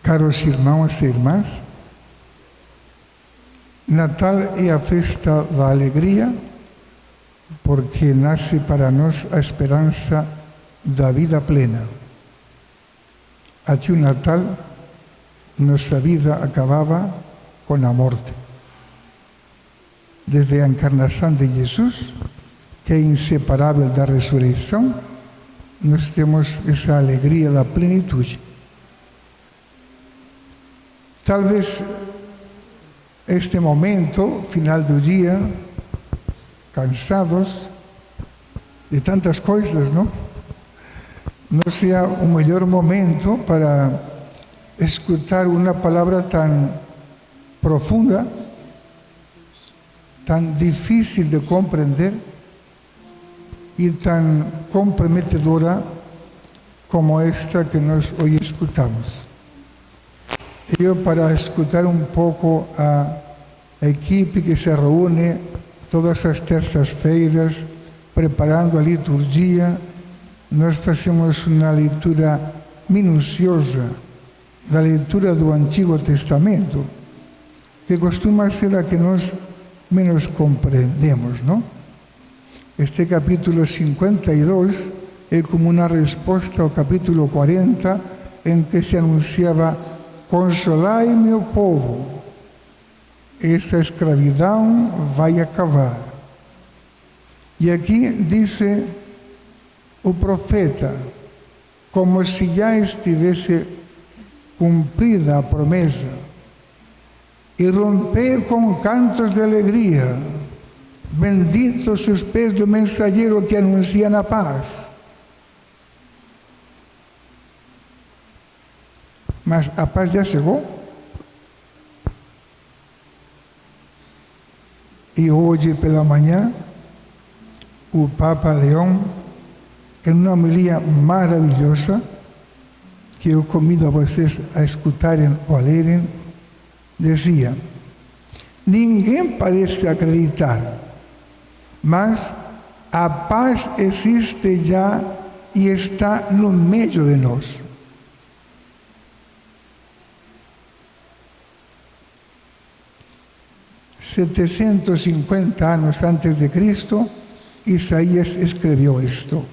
Caros irmãos e irmãs, Natal é a festa da alegria, porque nasce para nós a esperança da vida plena. Até o Natal, nossa vida acabava com a morte. Desde a encarnação de Jesus, que é inseparável da ressurreição, nós temos essa alegria da plenitude. Talvez este momento, final do dia, cansados de tantas coisas, não seja o melhor momento para escutar uma palavra tão profunda, tão difícil de compreender e tão comprometedora como esta que nós hoje escutamos. Eu, para escutar um pouco a equipe que se reúne todas as terças-feiras, preparando a liturgia, nós fazemos uma leitura minuciosa da leitura do Antigo Testamento, que costuma ser a que nós menos compreendemos, não? Este capítulo 52 é como uma resposta ao capítulo 40, em que se anunciava: consolai meu povo, essa escravidão vai acabar. E aqui diz o profeta, como se já estivesse cumprida a promessa: e rompei com cantos de alegria, benditos os pés do mensageiro que anuncia a paz. Mas a paz já chegou. E hoje pela manhã, o Papa Leão, em uma homilia maravilhosa, que eu convido a vocês a escutarem ou a lerem, dizia: ninguém parece acreditar, mas a paz existe já e está no meio de nós. $750 anos antes de Cristo, Isaías escreveu isto.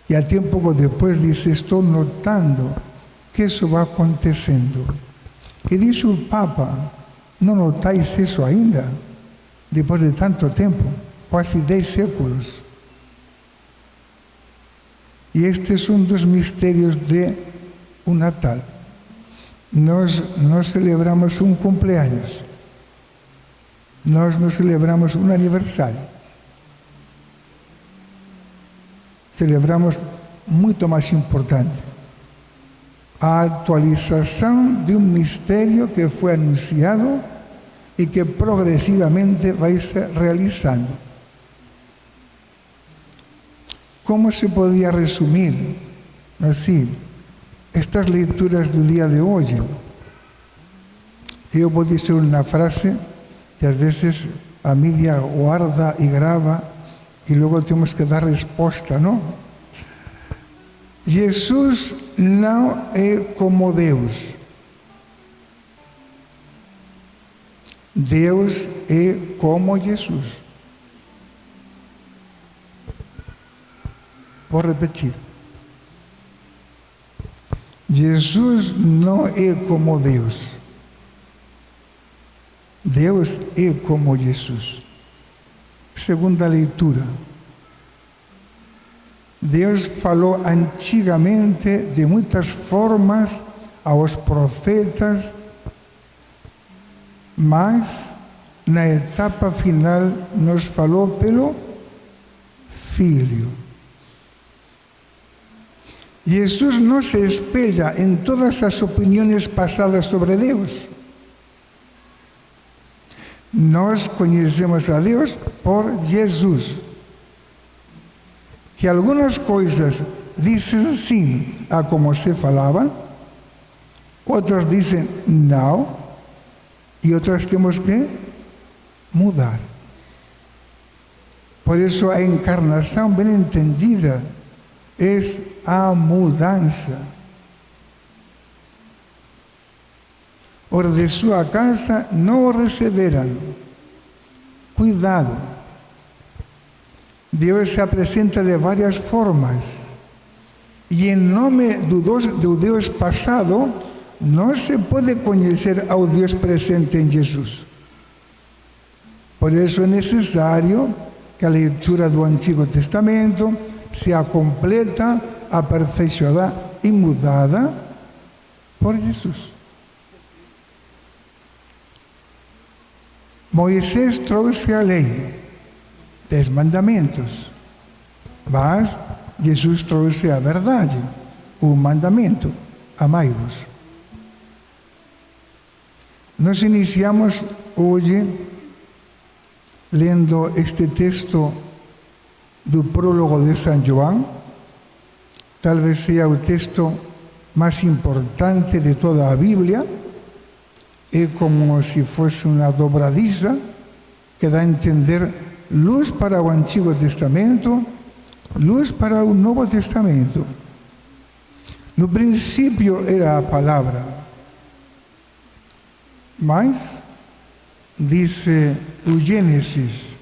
E até um pouco depois disse: estou notando que isso vai acontecendo. E disse o Papa: não notáis isso ainda? Depois de tanto tempo, quase 10 séculos. E este é um dos mistérios de o Natal. Nós não celebramos um cumpleaños. Nós não celebramos um aniversário. Celebramos muito mais importante: a atualização de um mistério que foi anunciado e que progressivamente vai se realizando. Como se podia resumir assim estas leituras do dia de hoje? Eu vou dizer uma frase que às vezes a mídia guarda e grava e logo temos que dar resposta, não? Jesus não é como Deus. Deus é como Jesus. Vou repetir. Jesus não é como Deus. Deus é como Jesus. Segunda leitura. Deus falou antigamente de muitas formas aos profetas, mas na etapa final nos falou pelo Filho. Jesus não se espelha em todas as opiniões passadas sobre Deus. Nós conhecemos a Deus por Jesus. Que algumas coisas dizem sim a como se falavam, outras dizem não, e outras temos que mudar. Por isso a encarnação, bem entendida, es a mudança. Ora, de sua casa não o receberão. Cuidado. Deus se apresenta de várias formas. E em nome do Deus passado, não se pode conhecer ao Deus presente em Jesus. Por isso é necessário que a leitura do Antigo Testamento seja completa, aperfeiçoada e mudada por Jesus. Moisés trouxe a lei, 10 mandamentos, mas Jesus trouxe a verdade, o mandamento, amai-vos. Nós iniciamos hoje lendo este texto do prólogo de São João, talvez seja o texto mais importante de toda a Bíblia. É como se fosse uma dobradiça que dá a entender luz para o Antigo Testamento, luz para o Novo Testamento. No princípio era a palavra, mas, dice o Gênesis,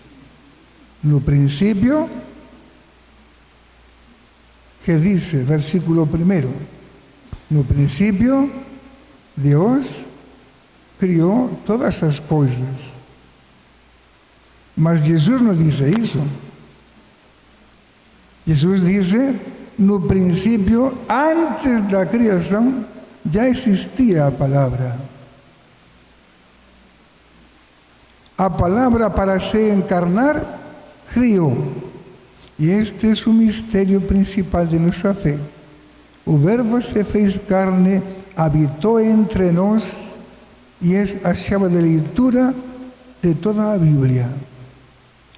no princípio, que dice, versículo 1, no princípio, Deus criou todas as coisas. Mas Jesus não diz isso. Jesus diz, no princípio, antes da criação, já existia a palavra. A palavra, para se encarnar, criou. E este é o mistério principal de nossa fé. O Verbo se fez carne, habitou entre nós, e é a chave de leitura de toda a Bíblia.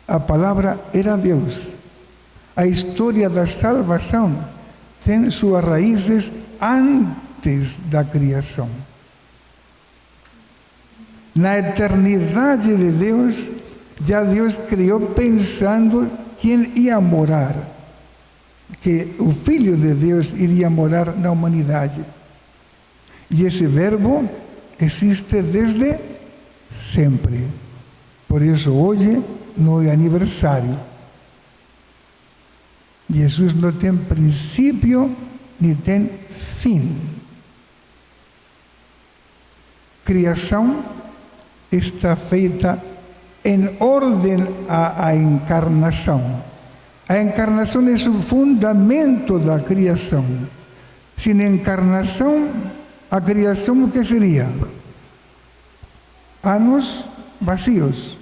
A palavra era Deus. A história da salvação tem suas raízes antes da criação. Na eternidade de Deus, já Deus criou pensando quem ia morar, que o Filho de Deus iria morar na humanidade. E esse Verbo existe desde sempre. Por isso hoje não é aniversário. Jesus não tem princípio nem tem fim. Criação está feita em ordem à encarnação. A encarnação é o fundamento da criação. Sem encarnação, a criação o que seria? Anos vazios.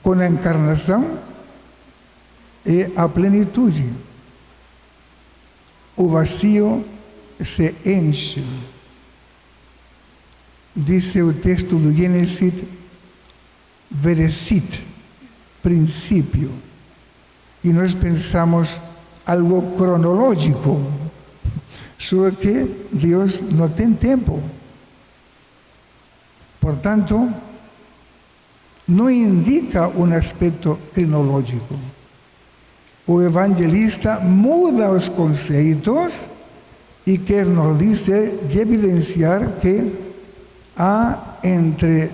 Com a encarnação é a plenitude. O vazio se enche. Diz o texto do Gênesis, Bereshit, princípio. E nós pensamos algo cronológico. Só que Deus não tem tempo. Portanto, não indica um aspecto cronológico. O evangelista muda os conceitos e quer nos dizer e evidenciar que há entre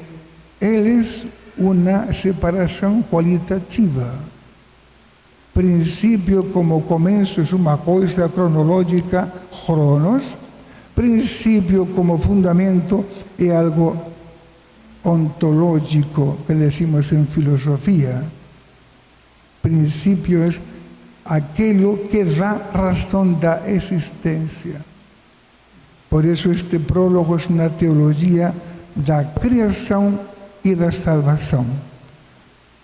eles uma separação qualitativa. Princípio como começo é uma coisa cronológica, cronos. Princípio como fundamento é algo ontológico, que decimos em filosofia. Princípio é aquilo que dá razão da existência. Por isso este prólogo é uma teologia da criação e da salvação.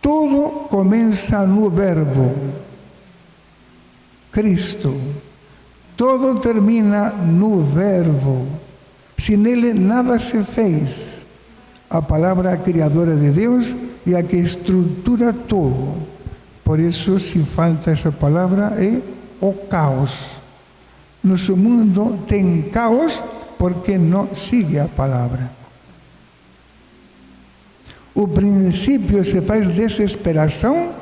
Tudo começa no Verbo, Cristo. Tudo termina no Verbo. Sem ele nada se fez. A palavra criadora de Deus é a que estrutura tudo. Por isso, se falta essa palavra, é o caos. Nosso mundo tem caos porque não sigue a palavra. O princípio se faz desesperação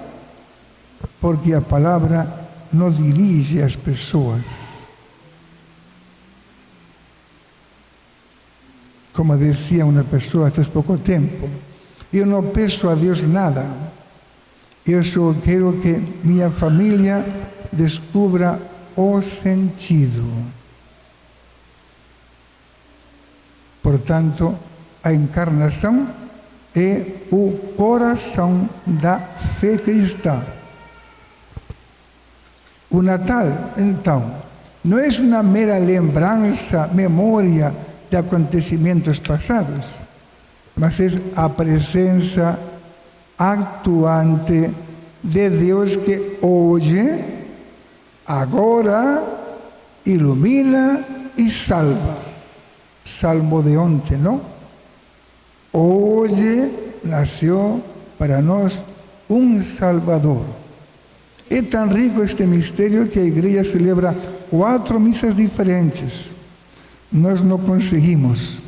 porque a palavra não dirige as pessoas. Como dizia uma pessoa há pouco tempo, eu não peço a Deus nada, eu só quero que minha família descubra o sentido. Portanto, a encarnação é o coração da fé cristã. O Natal, então, não é uma mera lembrança, memória de acontecimentos passados, mas é a presença atuante de Deus que hoje, agora, ilumina e salva. Salmo de ontem, não? Hoje nasceu para nós um Salvador. É tão rico este mistério que a igreja celebra 4 missas diferentes. Nós não conseguimos,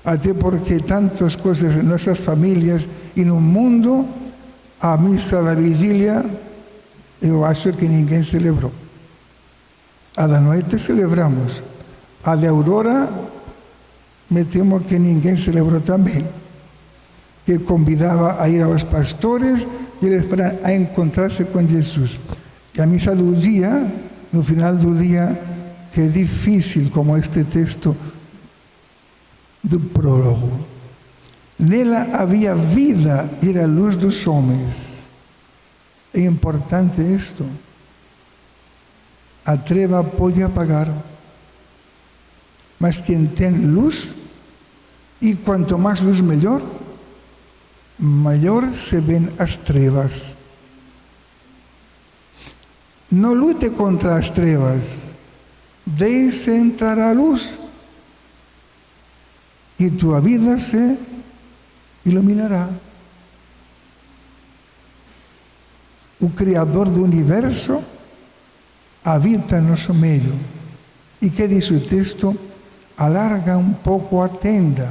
até porque tantas coisas em nossas famílias e no mundo, a missa da vigília, eu acho que ninguém celebrou. A da noite celebramos. A de aurora, me temo que ninguém celebrou também. Que convidava a ir aos pastores e eles para a encontrar-se com Jesus. E a missa do dia, no final do dia, que é difícil, como este texto do prólogo. Nela havia vida, era a luz dos homens. É importante isto. A treva pode apagar, mas quem tem luz, e quanto mais luz melhor, maior se ven as trevas. Não lute contra as trevas, deixe entrar a luz e tua vida se iluminará. O Criador do Universo habita em nosso meio. E que diz o texto? Alarga um pouco a tenda,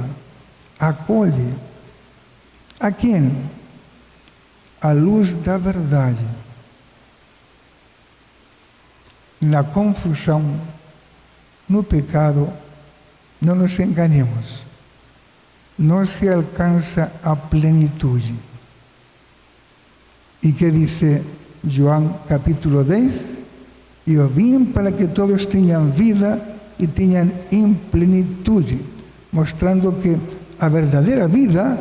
acolhe. A quem? A luz da verdade. Na confusão, no pecado, não nos enganemos. Não se alcança a plenitude. E que diz João capítulo 10? Eu vim para que todos tenham vida e tenham em plenitude, mostrando que a verdadeira vida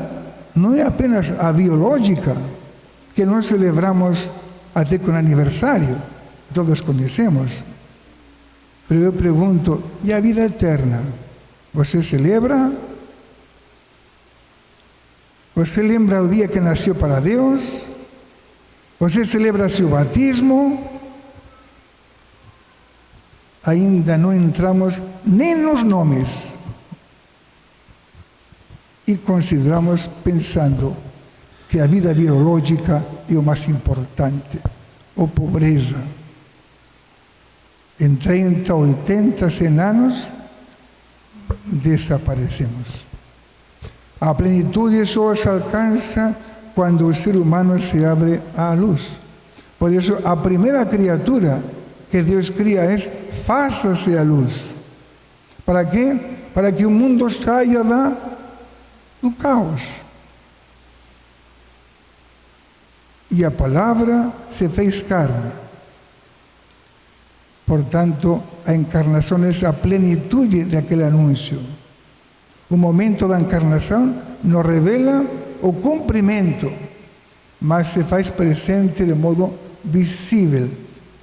não é apenas a biológica, que nós celebramos até com aniversário, todos conhecemos. Mas eu pergunto, e a vida eterna? Você celebra? Você lembra o dia que nasceu para Deus? Você celebra seu batismo? Ainda não entramos nem nos nomes. E consideramos pensando que a vida biológica é o mais importante, ou pobreza. Em 30, 80, 100 anos, desaparecemos. A plenitude só se alcança quando o ser humano se abre à luz. Por isso, a primeira criatura que Deus cria é: faça-se a luz. Para quê? Para que o mundo saia do caos. E a palavra se fez carne. Portanto, a encarnação é a plenitude daquele anúncio. O momento da encarnação nos revela o cumprimento, mas se faz presente de modo visível.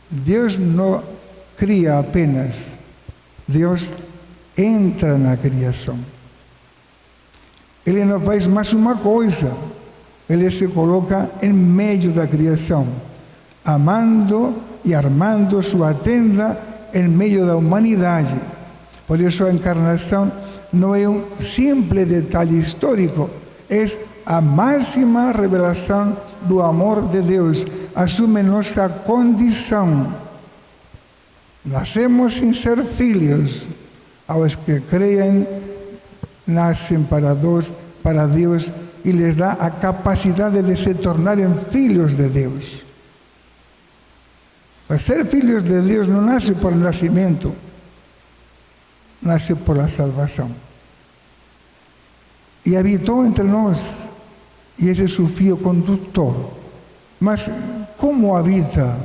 Deus não cria apenas, Deus entra na criação. Ele não faz mais uma coisa, ele se coloca em meio da criação, amando e armando sua tenda em meio da humanidade. Por isso a encarnação não é um simples detalhe histórico, é a máxima revelação do amor de Deus. Assume nossa condição. Nascemos sem ser filhos. Aos que creem, nascem para Deus e lhes dá a capacidade de se tornarem filhos de Deus. Para ser filhos de Deus não nasce por nascimento, nasce por a salvação. E habitou entre nós, e esse é o fio condutor. Mas como habita?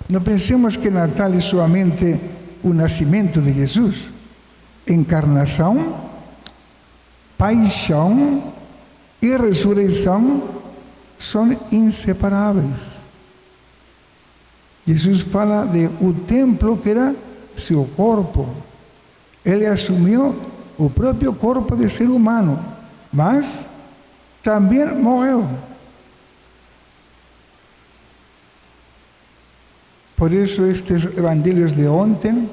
Não pensemos que Natal é somente o nascimento de Jesus. Encarnação, paixão e ressurreição são inseparáveis. Jesus fala de o templo que era seu corpo. Ele assumiu o próprio corpo de ser humano, mas também morreu. Por isso estes evangelhos de ontem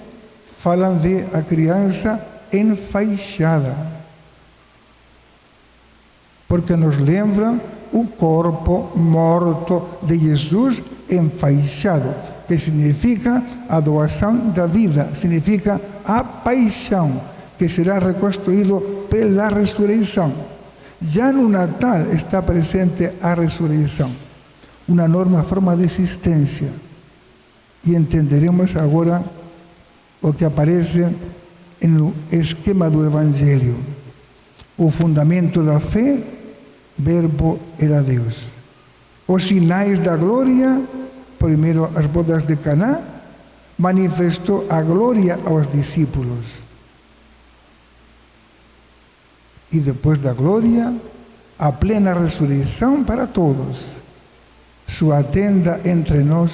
falam de a criança enfaixada, porque nos lembram o corpo morto de Jesus enfaixado, que significa a doação da vida, significa a paixão, que será reconstruído pela ressurreição. Já no Natal está presente a ressurreição, uma nova forma de existência. E entenderemos agora o que aparece no esquema do Evangelho. O fundamento da fé, verbo era Deus. Os sinais da glória, primeiro as bodas de Caná, manifestou a glória aos discípulos. E depois da glória, a plena ressurreição para todos. Sua tenda entre nós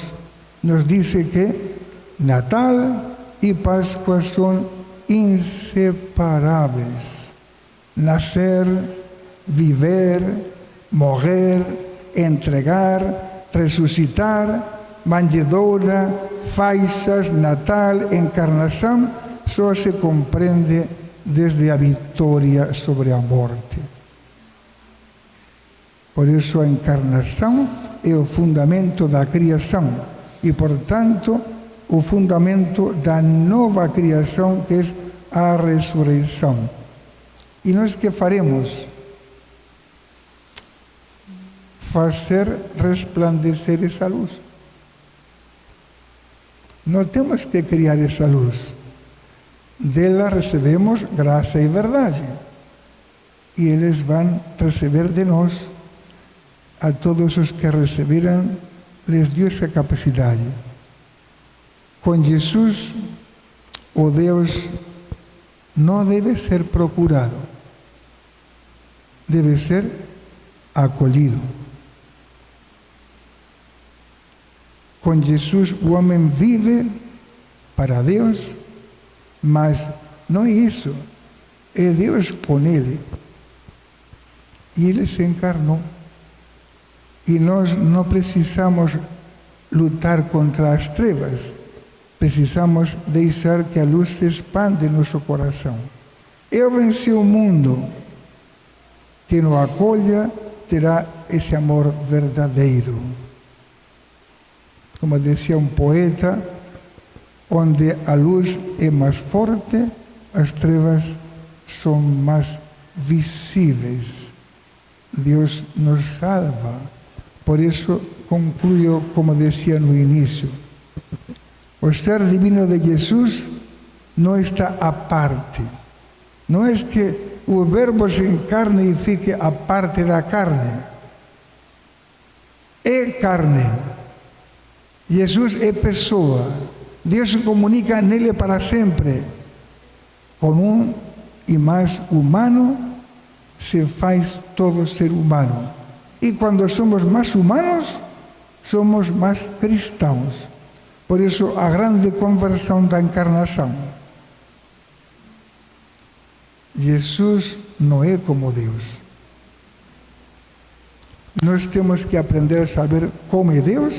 nos diz que Natal e Páscoa são inseparáveis. Nascer, viver, morrer, entregar, ressuscitar, manjedoura, faixas, Natal, encarnação, só se compreende desde a vitória sobre a morte. Por isso a encarnação é o fundamento da criação e, portanto, o fundamento da nova criação, que é a ressurreição. E nós que faremos? Fazer resplandecer essa luz. Não temos que criar essa luz. Dela recebemos graça e verdade. E eles vão receber de nós. A todos os que receberam, les deu essa capacidade. Com Jesus, o Deus não deve ser procurado, deve ser acolhido. Com Jesus, o homem vive para Deus, mas não é isso, é Deus com ele. E ele se encarnou. E nós não precisamos lutar contra as trevas, precisamos deixar que a luz se expanda em nosso coração. Eu venci o mundo. Quem o acolha terá esse amor verdadeiro. Como dizia um poeta, onde a luz é mais forte, as trevas são mais visíveis. Deus nos salva. Por isso, concluo como dizia no início. O ser divino de Jesus não está à parte. Não é que o verbo se encarne e fique à parte da carne. É carne. Jesus é pessoa. Deus se comunica nele para sempre. Com um e mais humano, se faz todo ser humano. E quando somos mais humanos, somos mais cristãos. Por isso, a grande conversão da encarnação. Jesus não é como Deus. Nós temos que aprender a saber como é Deus,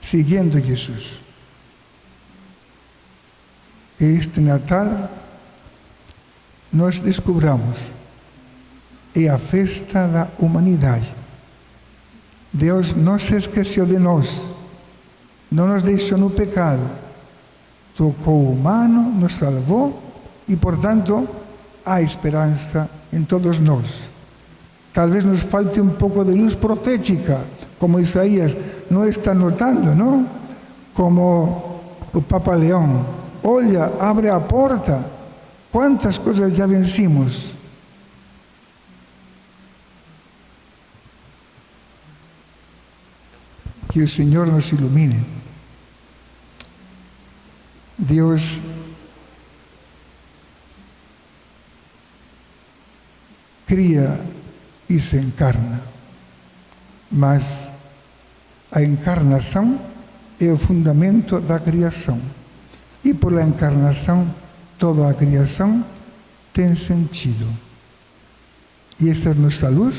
seguindo Jesus. Que este Natal nós descobramos é a festa da humanidade. Deus não se esqueceu de nós, não nos deixou no pecado, tocou o humano, nos salvou e, portanto, há esperança em todos nós. Talvez nos falte um pouco de luz profética, como Isaías não está notando, não? como o Papa León. Olha, abre a porta. Quantas coisas já vencimos. Que o Senhor nos ilumine. Deus cria e se encarna, mas a encarnação é o fundamento da criação. E por a encarnação, toda a criação tem sentido. E esta é nossa luz,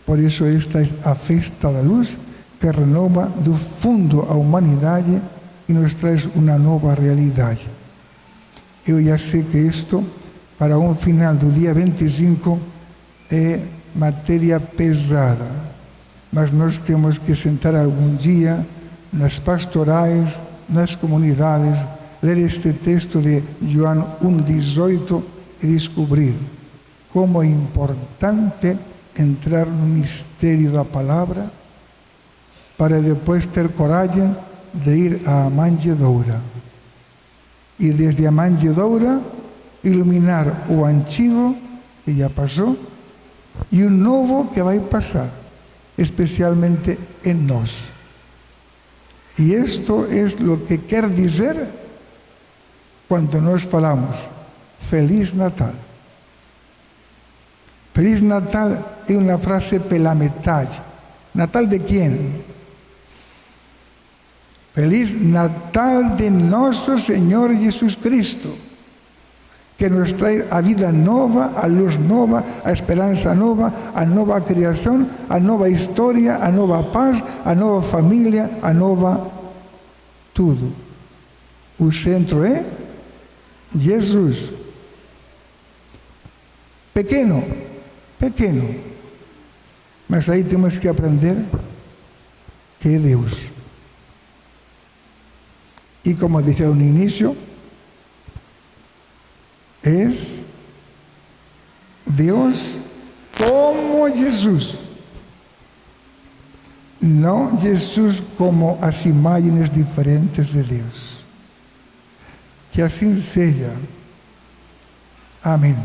por isso esta é a festa da luz, que renova do fundo a humanidade e nos traz uma nova realidade. Eu já sei que isto, para um final do dia 25, é matéria pesada, mas nós temos que sentar algum dia nas pastorais, nas comunidades, ler este texto de João 1,18 e descobrir como é importante entrar no mistério da palavra para depois ter coragem de ir à manjedoura. E desde a manjedoura iluminar o antigo que já passou e o novo que vai passar, especialmente em nós. E isto é o que quer dizer quando nós falamos Feliz Natal. Feliz Natal é uma frase pela metade. Natal de quem? Feliz Natal de nosso Senhor Jesus Cristo, que nos traz a vida nova, a luz nova, a esperança nova, a nova criação, a nova história, a nova paz, a nova família, a nova tudo. O centro é Jesus. Pequeno, mas aí temos que aprender que é Deus. E como disse no início, é Deus como Jesus. Não Jesus como as imagens diferentes de Deus. Que assim seja. Amém.